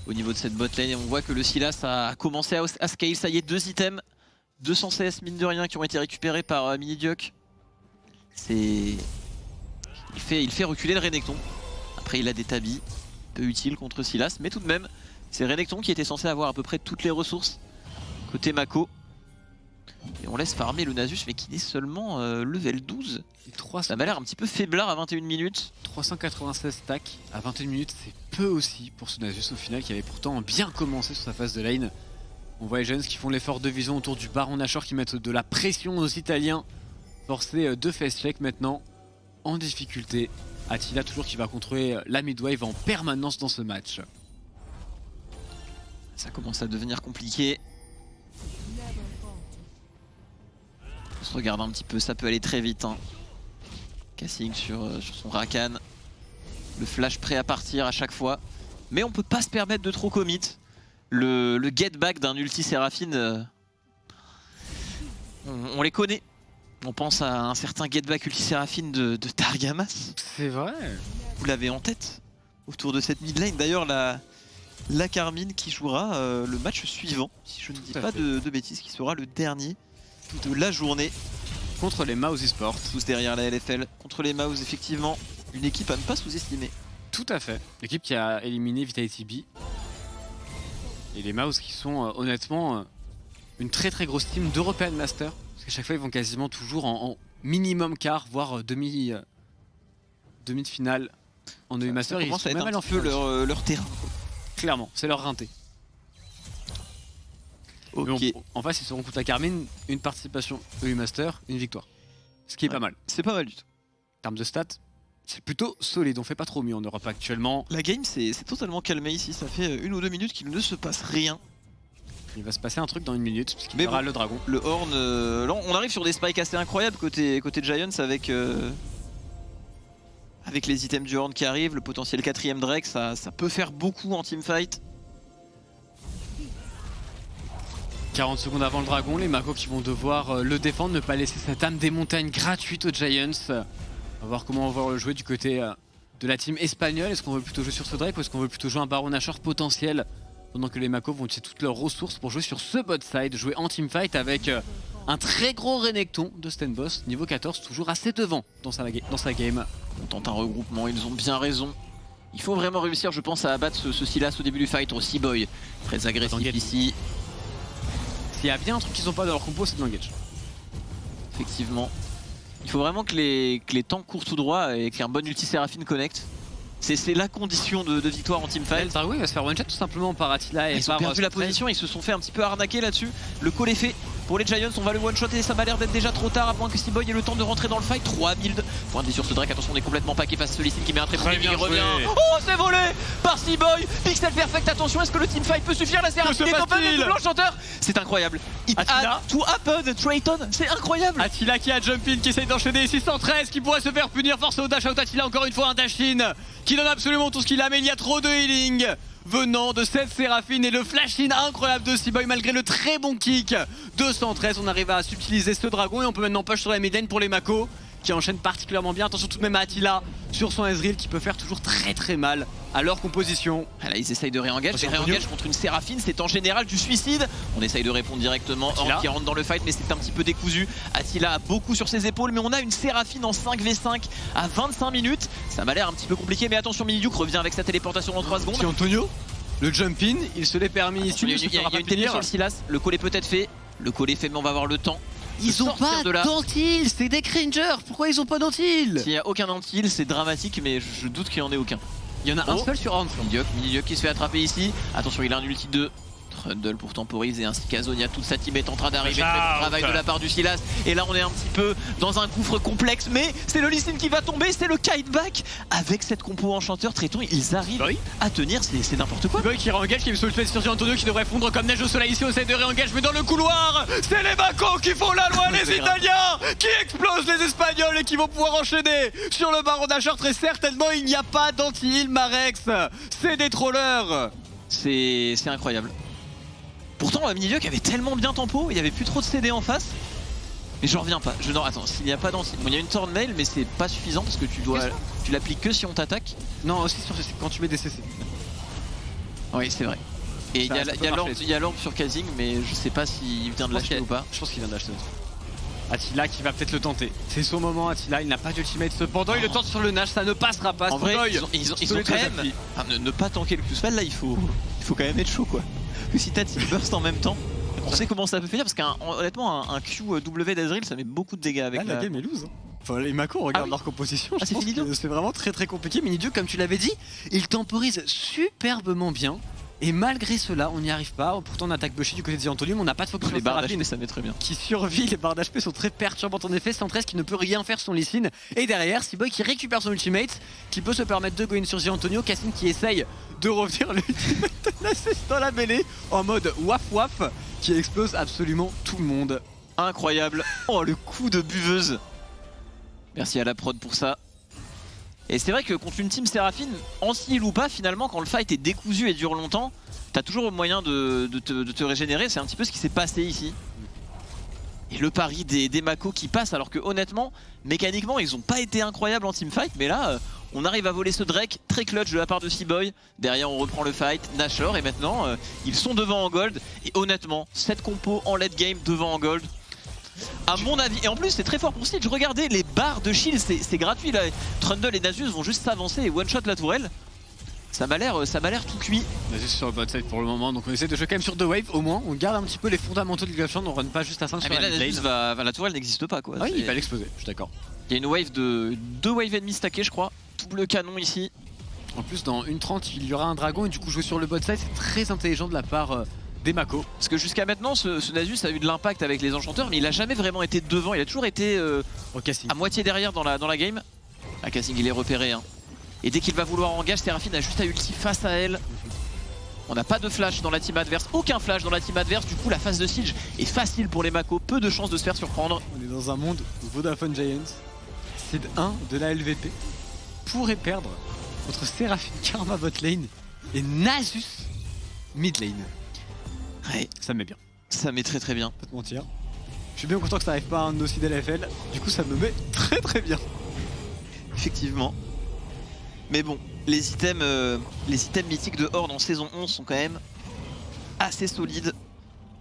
au niveau de cette bot lane et on voit que le Sylas a commencé à scale. Ça y est, 2 items, 200 CS mine de rien qui ont été récupérés par Miniduck. Il fait reculer le Renekton. Après il a des tabis peu utiles contre Sylas, mais tout de même c'est Renekton qui était censé avoir à peu près toutes les ressources côté Mako. Et on laisse farmer le Nasus mais qui est seulement level 12. Ça m'a l'air un petit peu faiblard à 21 minutes. 396 stacks à 21 minutes, c'est peu aussi pour ce Nasus au final qui avait pourtant bien commencé sur sa phase de lane. On voit les jeunes qui font l'effort de vision autour du Baron Nashor qui mettent de la pression aux Italiens. Forcé de face check maintenant en difficulté. Attila toujours qui va contrôler la midwave en permanence dans ce match. Ça commence à devenir compliqué. On se regarde un petit peu, ça peut aller très vite. Hein. Cassing sur son Rakan. Le flash prêt à partir à chaque fois. Mais on peut pas se permettre de trop commit. Le get back d'un ulti Séraphine, on les connaît. On pense à un certain get back ulti Séraphine de Targamas. C'est vrai. Vous l'avez en tête autour de cette mid lane. D'ailleurs la Carmine qui jouera le match suivant, si je ne dis pas de bêtises, qui sera le dernier de la journée. Contre les Mouse Esports. Tous derrière la LFL. Contre les Mouse, effectivement, une équipe à ne pas sous-estimer. Tout à fait. L'équipe qui a éliminé Vitality B. Et les Mouse qui sont honnêtement une très grosse team d'European Master. Parce qu'à chaque fois ils vont quasiment toujours en minimum quart, voire demi de finale en EU Master. Ça commence à être un petit peu leur terrain. Clairement, c'est leur rinté. Ok. En face, ils seront contre la Carmine, une participation EU Master, une victoire. Ce qui est pas mal. C'est pas mal du tout. En termes de stats, c'est plutôt solide. On fait pas trop mieux en Europe actuellement. La game c'est totalement calmé ici. Ça fait 1 ou 2 minutes qu'il ne se passe rien. Il va se passer un truc dans 1 minute, puisqu'il y aura le dragon. Le Horn, là, on arrive sur des spikes assez incroyables côté Giants avec les items du Horn qui arrivent, le potentiel 4ème Drake, ça peut faire beaucoup en teamfight. 40 secondes avant le dragon, les Mako qui vont devoir le défendre, ne pas laisser cette âme des montagnes gratuite aux Giants. On va voir comment on va le jouer du côté de la team espagnole. Est-ce qu'on veut plutôt jouer sur ce Drake ou est-ce qu'on veut plutôt jouer un Baron Nashor potentiel, pendant que les Mako vont utiliser toutes leurs ressources pour jouer sur ce bot side, jouer en teamfight avec un très gros Renekton de Stenboss, niveau 14, toujours assez devant dans sa game. On tente un regroupement, ils ont bien raison. Il faut vraiment réussir, je pense, à abattre ce Sylas au début du fight. Aussi Boy, très agressif ici. S'il y a bien un truc qu'ils ont pas dans leur compo, c'est de l'engage. Effectivement. Il faut vraiment que les tanks courent tout droit et qu'un bon ulti Séraphine connecte. C'est la condition de victoire en teamfight. Le Dragon il va se faire one shot tout simplement par Attila et ils ont perdu la position, ils se sont fait un petit peu arnaquer là-dessus. Le call est fait pour les Giants, on va le one shot et ça m'a l'air d'être déjà trop tard à moins que Seaboy ait le temps de rentrer dans le fight. 3 builds. Point de vie sur ce Drake, attention on est complètement paqué face à Solicine qui met un très bon il revient. Oh c'est volé par Seaboy. Pixel perfect, attention, est-ce que le teamfight peut suffire? La Séraphine est en panne de l'enchanteur. C'est incroyable. It had to happen, Trayton, c'est incroyable. Attila qui a jump in, qui essaye d'enchaîner 613, qui pourrait se faire punir, force au dash out. Attila encore une fois un dash in qui donne absolument tout ce qu'il a, mais il y a trop de healing venant de cette Séraphine et le flash in incroyable de Seaboy malgré le très bon kick. 213, on arrive à subtiliser ce dragon et on peut maintenant push sur la mid lane pour les Mako qui enchaînent particulièrement bien. Attention tout de même à Attila sur son Ezreal qui peut faire toujours très mal à leur composition. Ah là ils essayent de réengage, et réengage contre une Séraphine c'est en général du suicide. On essaye de répondre directement, Ornn qui rentre dans le fight mais c'est un petit peu décousu. Attila a beaucoup sur ses épaules mais on a une Séraphine en 5v5 à 25 minutes. Ça m'a l'air un petit peu compliqué mais attention Miniduke revient avec sa téléportation dans 3 secondes. Si Antonio, le jump in, il se l'est permis ici. Il y a une technique sur le Sylas, le call est peut-être fait. Le call est fait mais on va avoir le temps. Ils ont pas d'antil, c'est des cringers, pourquoi ils ont pas d'antil? S'il n'y a aucun antil c'est dramatique mais je doute qu'il y en ait aucun. Il y en a un seul sur Ornn. Miniduke qui se fait attraper ici. Attention il a un ulti 2. Trundle pour temporiser ainsi qu'Azonia, toute sa team est en train d'arriver. Très bon travail de la part du Sylas. Et là on est un petit peu dans un gouffre complexe mais c'est le Lee Sin qui va tomber, c'est le kiteback. Avec cette compo enchanteur Trayton ils arrivent à tenir, c'est n'importe quoi. Boy qui réengage, qui veut se le faire sur Antonio qui devrait fondre comme neige au soleil ici au set de réengage mais dans le couloir c'est les Mako qui font la loi, les Italiens qui explosent les Espagnols et qui vont pouvoir enchaîner sur le baron d'Asher. Très certainement il n'y a pas d'anti-heal Marex, c'est des trollers. C'est incroyable. Pourtant Miniduke avait tellement bien tempo, il n'y avait plus trop de CD en face. Mais j'en reviens pas. Non attends, s'il n'y a pas d'anti. Bon, il y a une turn mail mais c'est pas suffisant parce que tu l'appliques que si on t'attaque. Non aussi quand tu mets des CC. Oui c'est vrai. Et il y a l'orbe sur Kazing mais je sais pas s'il vient de l'acheter ou pas. Je pense qu'il vient d'acheter. Attila qui va peut-être le tenter. C'est son moment Attila, il n'a pas d'ultimate cependant, il le tente sur le Nash, ça ne passera pas. En vrai ils ont quand même ne pas tanker le Q-spell là il faut quand même être chaud quoi. Que si t'as Team Burst en même temps, on sait comment ça peut finir parce qu'honnêtement un QW d'Ezreal ça met beaucoup de dégâts avec la game est loose. Enfin les Mako regarde leur composition, je pense que c'est vraiment très compliqué. Miniduke comme tu l'avais dit, il temporise superbement bien. Et malgré cela, on n'y arrive pas. Pourtant, on attaque Bushi du côté de Antonio, mais on n'a pas de focus sur les barres d'HP, ça met très bien. Qui survit, les barres d'HP sont très perturbantes en effet. 113 qui ne peut rien faire sur Lee Sin. Et derrière, Seaboy qui récupère son ultimate, qui peut se permettre de go in sur Antonio. Cassim qui essaye de revenir l'ultimate dans la mêlée en mode waf waf, qui explose absolument tout le monde. Incroyable. Oh, le coup de buveuse. Merci à la prod pour ça. Et c'est vrai que contre une team Séraphine, anti-heal ou pas, finalement, quand le fight est décousu et dure longtemps, t'as toujours moyen de te régénérer. C'est un petit peu ce qui s'est passé ici. Et le pari des Mako qui passent, alors que honnêtement, mécaniquement, ils ont pas été incroyables en teamfight. Mais là, on arrive à voler ce Drake, très clutch de la part de Seaboy. Derrière, on reprend le fight, Nashor, et maintenant, ils sont devant en gold. Et honnêtement, cette compo en late game devant en gold, à mon avis, et en plus c'est très fort pour Siege, regardez les barres de shield, c'est gratuit là. Trundle et Nasus vont juste s'avancer et one shot la tourelle. Ça m'a l'air tout cuit. Nasus sur le bot side pour le moment, donc on essaie de jouer quand même sur 2 waves au moins. On garde un petit peu les fondamentaux de League of Legends, on run pas juste à 5 sur mais la là, Nasus la tourelle n'existe pas quoi. Ah oui, il va l'exploser, je suis d'accord. Il y a une wave de 2 waves ennemis stackés je crois, double canon ici. En plus dans 1:30 il y aura un dragon et du coup jouer sur le bot side c'est très intelligent de la part des Mako. Parce que jusqu'à maintenant, ce Nasus a eu de l'impact avec les enchanteurs, mais il a jamais vraiment été devant. Il a toujours été à moitié derrière dans la game. Ah, Kazing, il est repéré. Hein. Et dès qu'il va vouloir engage, Séraphine a juste à ulti face à elle. On n'a pas de flash dans la team adverse, aucun flash dans la team adverse. Du coup, la phase de siege est facile pour les Mako. Peu de chances de se faire surprendre. On est dans un monde où Vodafone Giants, seed 1 de la LVP, pourrait perdre contre Séraphine Karma bot lane et Nasus mid lane. Ouais. Ça me met bien. Ça me met très bien. Pas te mentir. Je suis bien content que ça arrive pas à un de nos seeds LFL. Du coup ça me met très bien. Effectivement. Mais bon, les items mythiques de Ornn en saison 11 sont quand même assez solides.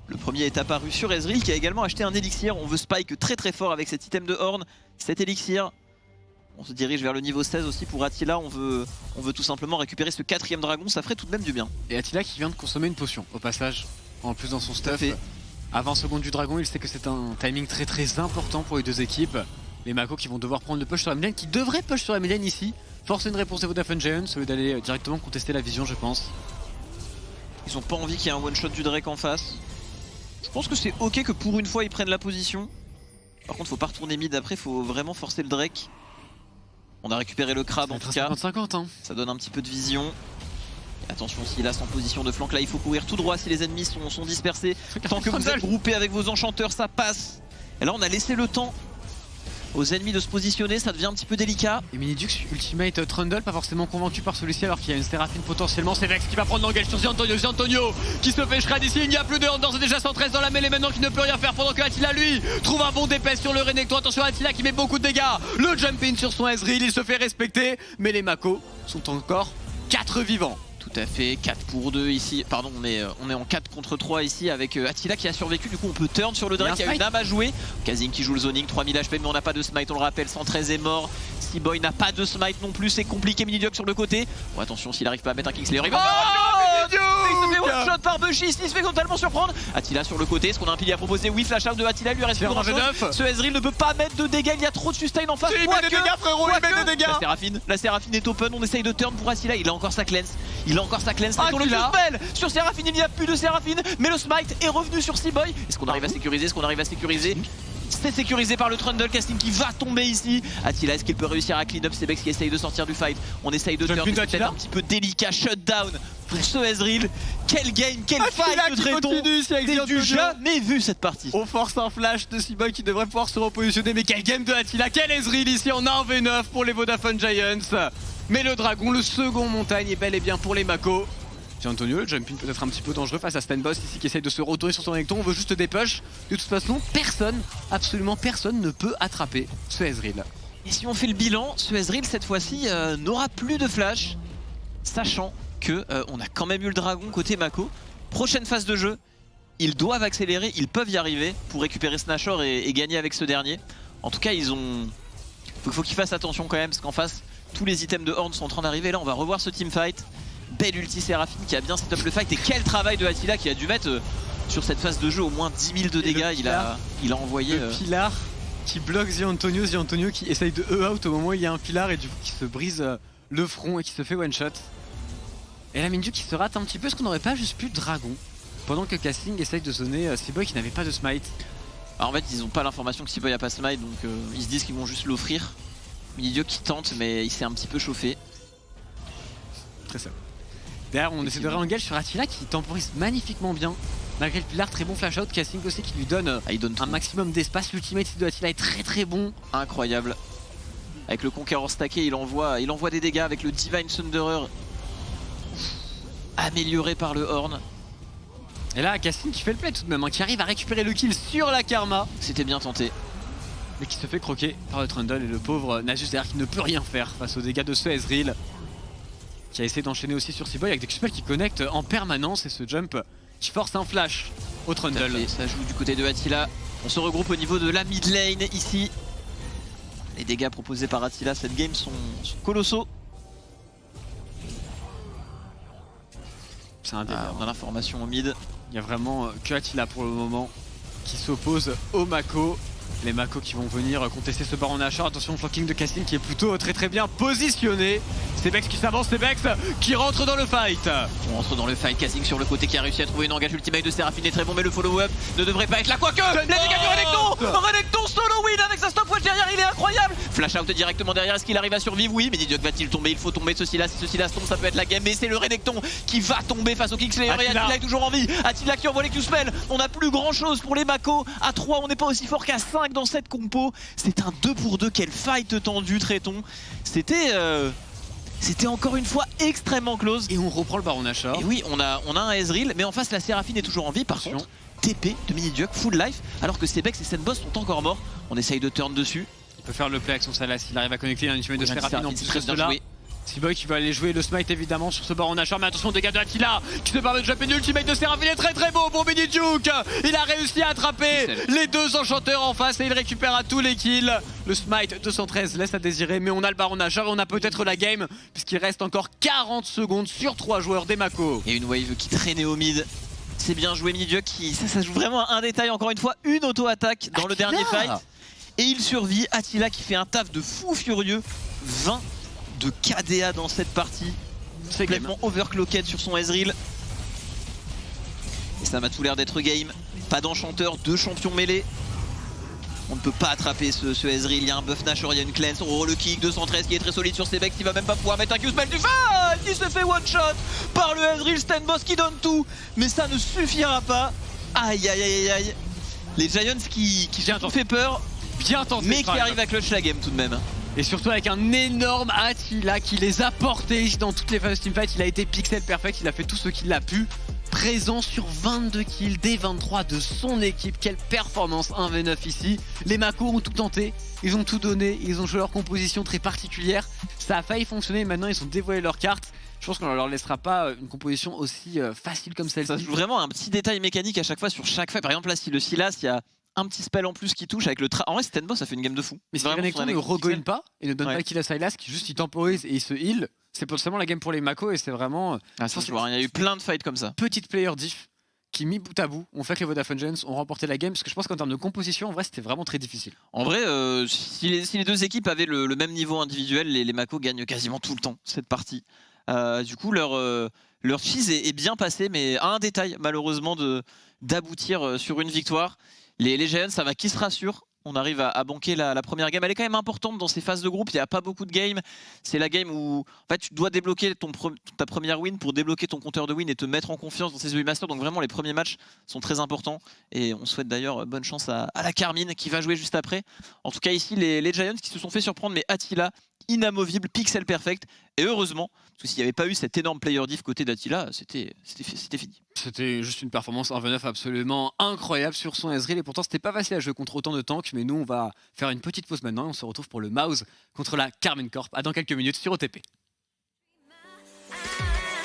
Le premier est apparu sur Ezreal qui a également acheté un élixir. On veut spike très fort avec cet item de Ornn. Cet élixir, On se dirige vers le niveau 16 aussi pour Attila, on veut tout simplement récupérer ce 4ème dragon, ça ferait tout de même du bien. Et Attila qui vient de consommer une potion au passage, en plus dans son stuff. À 20 secondes du dragon, il sait que c'est un timing très important pour les deux équipes. Les Mako qui vont devoir prendre le push sur la midlane, qui devraient push sur la midlane ici. Forcer une réponse des Vodafone Giants au lieu d'aller directement contester la vision, je pense. Ils ont pas envie qu'il y ait un one shot du Drake en face. Je pense que c'est ok que pour une fois ils prennent la position. Par contre faut pas retourner mid après, faut vraiment forcer le Drake. On a récupéré le crabe en tout cas. 50-50 hein. Ça donne un petit peu de vision. Et attention s'il a en position de flanc, là il faut courir tout droit si les ennemis sont dispersés. Tant que vous êtes groupés avec vos enchanteurs ça passe. Et là on a laissé le temps aux ennemis de se positionner, ça devient un petit peu délicat. Et Minidux ultimate Trundle, pas forcément convaincu par celui-ci alors qu'il y a une Séraphine potentiellement. C'est Vex qui va prendre l'engage sur Giantonio qui se fait shred ici, il n'y a plus de Horn, d'ores et déjà 113 dans la mêlée maintenant qui ne peut rien faire pendant que Attila lui trouve un bon DPS sur le Renekton. Attention à Attila qui met beaucoup de dégâts, le jump in sur son Ezreal, il se fait respecter, mais les Mako sont encore 4 vivants. Tout à fait, 4 pour 2 ici, pardon on est en 4 contre 3 ici avec Attila qui a survécu, du coup on peut turn sur le Drake, il y a une âme à jouer. Kazing qui joue le zoning, 3000 HP mais on n'a pas de smite, on le rappelle, 113 est mort. Seaboy n'a pas de smite non plus, c'est compliqué. Miniduck sur le côté. Bon attention s'il arrive pas à mettre un Kingslayer, il va... Il se fait one shot par Bushi, il se fait totalement surprendre. Attila sur le côté, est-ce qu'on a un pilier à proposer? Oui, flash out de Attila, lui reste plus grand chose. Ce Ezreal ne peut pas mettre de dégâts, il y a trop de sustain en face. Il met des dégâts frérot, il met des dégâts. La Séraphine est open, on essaye de turn pour Attila, il a encore sa cleanse. Il a encore sa cleanse, Ah, sur le spell. Sur Séraphine, il n'y a plus de Séraphine, mais le smite est revenu sur Seaboy. Est-ce qu'on arrive à sécuriser? C'est sécurisé par le Trundle casting qui va tomber ici. Attila, est-ce qu'il peut réussir à clean up? C'est Bex qui essaye de sortir du fight. On essaye de turn, c'est peut-être un petit peu délicat. Shutdown pour ce Ezreal. Quel game, quel fight de Tréton. J'ai jamais vu cette partie. On force un flash de Seaboy qui devrait pouvoir se repositionner. Mais quel game de Attila, quel Ezreal ici en 1v9 pour les Vodafone Giants. Mais le dragon, le second montagne est bel et bien pour les Mako. Antonio, le jumping peut être un petit peu dangereux face à Stanboss ici qui essaye de se retourner sur son Renekton. On veut juste des push. De toute façon, personne, absolument personne ne peut attraper ce Ezreal. Et si on fait le bilan, ce Ezreal cette fois-ci n'aura plus de flash, sachant que on a quand même eu le dragon côté Mako. Prochaine phase de jeu, ils doivent accélérer, ils peuvent y arriver pour récupérer Snashor et gagner avec ce dernier. En tout cas, faut qu'ils fassent attention quand même parce qu'en face, tous les items de Horn sont en train d'arriver. Là, on va revoir ce teamfight. Belle ulti Séraphine qui a bien set up le fight et quel travail de Attila qui a dû mettre sur cette phase de jeu au moins 10 000 de dégâts. Il a envoyé le pilar qui bloque Antonio qui essaye de E-out au moment où il y a un pilar et du coup qui se brise le front et qui se fait one shot. Et la Minju qui se rate un petit peu, est-ce qu'on n'aurait pas juste plus de dragon pendant que Casting essaye de zoner Seaboy qui n'avait pas de smite? Alors en fait ils ont pas l'information que Seaboy a pas smite donc ils se disent qu'ils vont juste l'offrir. Minidio qui tente mais il s'est un petit peu chauffé. Très simple. Derrière on essaie de réengage sur Attila qui temporise magnifiquement bien. Malgré le pilar, très bon flash out, Casting aussi qui lui donne, un maximum d'espace. L'ultimate de Attila est très bon. Incroyable. Avec le Conqueror stacké, il envoie des dégâts avec le Divine Thunderer amélioré par le Horn. Et là Casting qui fait le play tout de même, qui arrive à récupérer le kill sur la Karma. C'était bien tenté. Mais qui se fait croquer par le Trundle et le pauvre Nasus derrière qui ne peut rien faire face aux dégâts de ce Ezreal. Qui a essayé d'enchaîner aussi sur Seaboy avec des Q-spells qui connectent en permanence et ce jump qui force un flash au Trundle. Ça joue du côté de Attila. On se regroupe au niveau de la mid lane ici. Les dégâts proposés par Attila cette game sont colossaux. C'est un délire. On a l'information au mid. Il y a vraiment que Attila pour le moment qui s'oppose au Mako. Les Mako qui vont venir contester ce Baron Nashor. Attention, flanking de Casting qui est plutôt très bien positionné. C'est Bex qui s'avance, c'est Bex qui rentre dans le fight. On rentre dans le fight, Casting sur le côté qui a réussi à trouver une engage ultimate de Séraphine est très bon mais le follow-up ne devrait pas être là. Quoique, les dégâts du Renekton solo win avec sa stopwatch derrière, il est incroyable. Flash out directement derrière, est-ce qu'il arrive à survivre? Oui, mais Miniduck va-t-il tomber? Il faut tomber, ceci là, si ceci là tombe ça peut être la game. Mais c'est le Renekton qui va tomber face au Kingslayer et Attila est toujours en vie. Attila qui envoie les Q-spells, on n'a plus grand chose pour les Mako. À 3 on n'est pas aussi fort qu'à 5 dans cette compo. C'est un 2 pour 2, quel fight tendu Tréton. C'était encore une fois extrêmement close. Et on reprend le Baron Nashor. Et oui, on a un Ezreal, mais en face la Séraphine est toujours en vie. Par contre, TP de Miniduck, full life, alors que Sebex et Senboss sont encore morts. On essaye de turn dessus. Il peut faire le play avec son Salas, il arrive à connecter un ultimate de Séraphine en plus de cela. T-Boy qui va aller jouer le smite évidemment sur ce baron Nashor, mais attention dégâts de Attila qui se permet de jumper une ultimate de Seraphine, il est très beau pour Miniduke. Il a réussi à attraper les deux enchanteurs en face et il récupère à tous les kills. Le smite 213 laisse à désirer, mais on a le baron Nashor et on a peut-être la game puisqu'il reste encore 40 secondes sur 3 joueurs des Mako. Et une wave qui traînait au mid. C'est bien joué Miniduke qui ça joue vraiment à un détail, encore une fois une auto-attaque dans le dernier fight. Et il survit, Attila qui fait un taf de fou furieux, 20 de KDA dans cette partie. C'est complètement overclocked sur son Ezreal. Et ça m'a tout l'air d'être game. Pas d'enchanteur, 2 champions mêlés. On ne peut pas attraper ce Ezreal, il y a un buff Nashor, il y a une cleanse. Oh le kick 213 qui est très solide sur Sebex qui va même pas pouvoir mettre un Q-spell du fan qui se fait one shot par le Ezreal Stenboss qui donne tout. Mais ça ne suffira pas. Aïe aïe aïe aïe. Les Giants qui ont fait peur. Bien tenté, mais qui arrive à clutch la game tout de même. Et surtout avec un énorme Attila qui les a portés dans toutes les phases teamfight. Il a été pixel perfect, il a fait tout ce qu'il a pu. Présent sur 22 kills des 23 de son équipe. Quelle performance 1v9 ici. Les Mako ont tout tenté, ils ont tout donné, ils ont joué leur composition très particulière. Ça a failli fonctionner, maintenant ils ont dévoilé leurs cartes. Je pense qu'on ne leur laissera pas une composition aussi facile comme celle-ci. Ça joue vraiment un petit détail mécanique à chaque fois sur chaque fight. Par exemple là si le Sylas, il y a un petit spell en plus qui touche avec le en vrai Stenboss ça fait une game de fou. Mais si Renekton ne regogne pas et ne donne pas le kill à Sylas, qui juste il temporise et il se heal, c'est potentiellement la game pour les Mako et c'est vraiment... il y a eu plein de fights comme ça. Petite player diff qui mis bout à bout ont fait que les Vodafone Giants ont remporté la game, parce que je pense qu'en termes de composition en vrai c'était vraiment très difficile. En vrai si les deux équipes avaient le même niveau individuel, les Mako gagnent quasiment tout le temps cette partie. Du coup leur cheese est bien passé, mais à un détail malheureusement d'aboutir sur une victoire. Les Giants, ça va qui se rassure. On arrive à banquer la première game. Elle est quand même importante dans ces phases de groupe. Il n'y a pas beaucoup de games. C'est la game où en fait, tu dois débloquer ta première win pour débloquer ton compteur de win et te mettre en confiance dans ces EU Masters. Donc vraiment, les premiers matchs sont très importants. Et on souhaite d'ailleurs bonne chance à la Carmine qui va jouer juste après. En tout cas, ici, les Giants qui se sont fait surprendre, mais Attila, inamovible, pixel perfect. Et heureusement, parce que s'il n'y avait pas eu cet énorme player diff côté d'Attila, c'était fini. C'était juste une performance 1v9 absolument incroyable sur son Ezreal. Et pourtant, c'était pas facile à jouer contre autant de tanks. Mais nous, on va faire une petite pause maintenant et on se retrouve pour le Mouse contre la Karmine Corp. À dans quelques minutes sur OTP.